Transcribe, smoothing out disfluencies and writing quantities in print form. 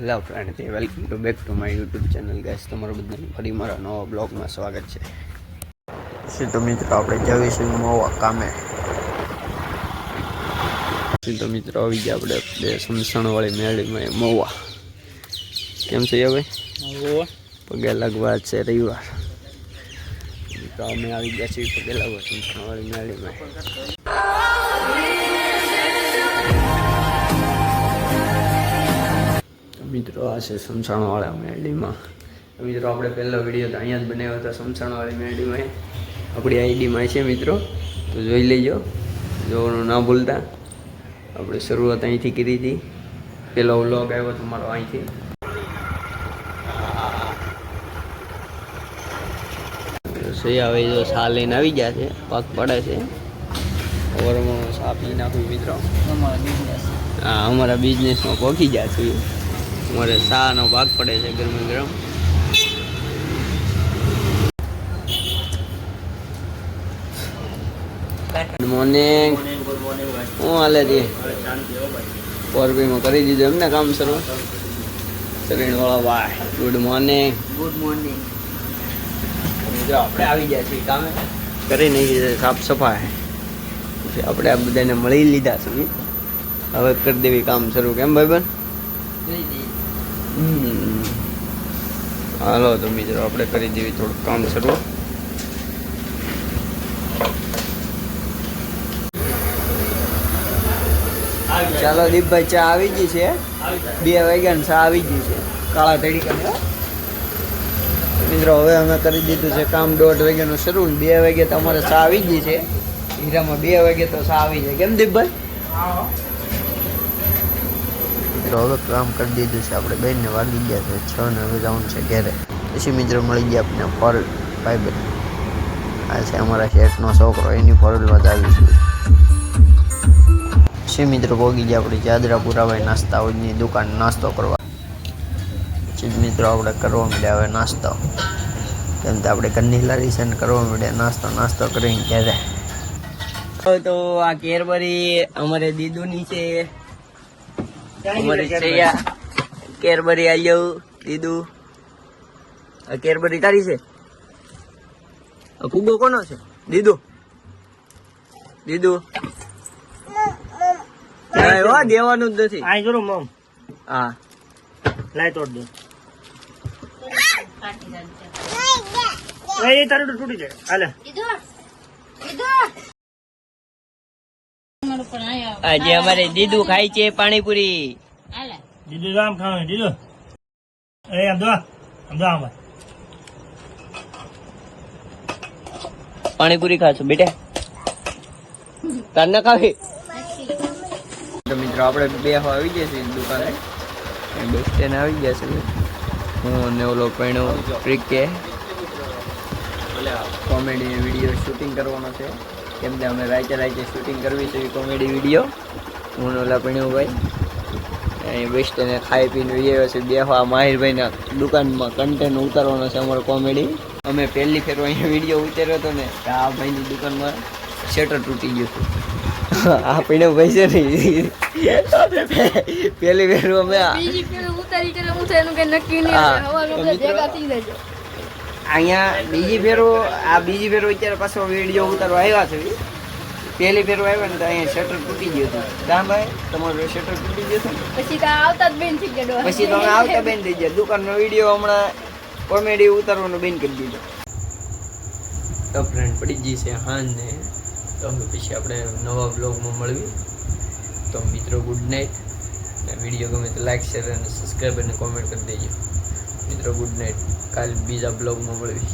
Hello friend, welcome to back to my YouTube channel guys. તમારું બધાનું ફરી મારા નવા બ્લોગમાં સ્વાગત છે. તો મિત્રો આપણે જઈશું મોવા કામે. તો મિત્રો આવી ગયા આપણે સમસણવાળી મેળીમાં મોવા. કેમ છે ભાઈ? પગે લાગવા છે રવિવાર, તો અમે આવી ગયા છીએ પગે લાગવા સમસણવાળી મેળીમાં. મિત્રો આ છે સમસાણવાળા મેરડીમાં. મિત્રો આપણે પહેલો વિડીયો તો અહીંયા જ બનાવ્યો હતો સમસાણવાળી મેરડીમાં. આપણી આઈડીમાં છે મિત્રો, તો જોઈ લેજો, જોવાનું ના ભૂલતા. આપણે શરૂઆત અહીંથી કરી હતી, પહેલો વ્લોગ આવ્યો હતો મારો અહીંથી. સહી હવે જો સા લઈને આવી ગયા છે, પાક પડે છે. ઓવરમાં સા પી નાખ્યું મિત્રો. હા, અમારા બિઝનેસમાં પહોંચી ગયા છીએ. અમારે શાનો ભાગ પડે છે ગરમ ગરમ. Good morning. હું હાલે છે? પોરબીમાં કરી દીધું એમને કામ શરૂ? શરીરવાળા ભાઈ, ગુડ મોર્નિંગ. Good morning. મિત્રો આપણે આવી ગયા છીએ કામે, કરી નાખી સાફ સફાઈ. આપણે આ બધાને મળી લીધા છે, હવે કરી દેવી કામ શરૂ. કેમ ભાઈ બન? હાલો તો મિત્રો આપણે કરી દેવી થોડુંક કામ શરૂ. ચાલો દીપભાઈ, ચા આવી ગઈ છે. 2 વાગ્યા ચા આવી ગઈ છે, કાળા તડીકા. મિત્રો હવે અમે કરી દીધું છે કામ 1:30 વાગ્યાનું શરૂ. 2 વાગે તો અમારે ચા આવી ગઈ છે. હીરામાં 2 વાગે તો ચા આવી જાય. કેમ દીપભાઈ? હવે કામ કરી દીધું છે આપણે. બેનને વાગી ગયા છે 6 ને હવે જવાનું છે ઘરે. પછી મિત્રો મળી ગયા આપણે ફોરલ ભાઈબંધ. આ છે અમારા શેઠનો છોકરો, એની ફોરલમાં જ આવીશું. પછી મિત્રો પહોંચી ગયા આપણે જાદરાપુરાભાઈ નાસ્તાઓની દુકાન નાસ્તો કરવા. પછી મિત્રો આપણે કરવા મળ્યા હવે નાસ્તો. કેમ તો આપણે ઘરની લારી છે ને કરવા મળ્યા નાસ્તો કરીને ઘરે. તો આ કેરબરી અમારે દીદુની છે. કેરબરી આલ્યો દીદુ. આ કેરબરી તારી છે? ફૂગો કોનો છે? દીદુ દેવાનું જ નથી. આ કરો મમ. હા લાય તોડ દે. એ તારું તૂટી જાય. હાલે આજે અમારે દીદુ ખાય છે પાણીપુરી. દીદુ આમ ખાવ દીદુ. એ આમ દો પાણીપુરી ખાશો બેટા? તાર ના ખાવી? તો મિત્રો આપણે 2 આવી ગયા છે દુકાને. બસ સ્ટેન્ડ આવી ગયા છે. હું ને ઓલો પૈણો ટ્રીક કે કોમેડી વિડીયો શૂટિંગ કરવાનો છે. કેમ કે અમે રાતે શૂટિંગ કરવી છે કોમેડી વિડીયો. હું ઓલા પૈણુભાઈ અહીં બસ સ્ટેન્ડે ખાઈ પીને આવ્યો છે. બેહવા માહિરભાઈના દુકાનમાં કન્ટેન્ટ ઉતારવાનો છે અમારો કોમેડી. અમે પહેલી ફેર અહીંયા વિડીયો ઉતાર્યો હતો ને, આ ભાઈની દુકાનમાં શટર તૂટી ગયું હતું. આ પૈણુભાઈ છે ને, પહેલી ફેર અમે અહીંયા બીજી ફેરો અત્યારે પાછો વિડીયો ઉતારવા આવ્યા છે. પહેલી ફેરો આવ્યા ને તો અહીંયા શટર તૂટી ગયું હતું. કામ ભાઈ તમારું શટર તૂટી ગયું હતું. પછી તો આવતા બેન થઈ ગયા. દુકાનનો વિડીયો હમણાં કોમેડી ઉતારવાનો બેન કરી દીધો. તો ફ્રેન્ડ પડી ગઈ છે હાન ને, તો હવે પછી આપણે નવા બ્લોગમાં મળવી. તો મિત્રો ગુડ નાઇટ. વિડીયો ગમે તો લાઈક, શેર અને સબસ્ક્રાઈબ અને કોમેન્ટ કરી દેજો. મિત્રો ગુડ નાઇટ. કાલે બીજા બ્લોગમાં મળવી.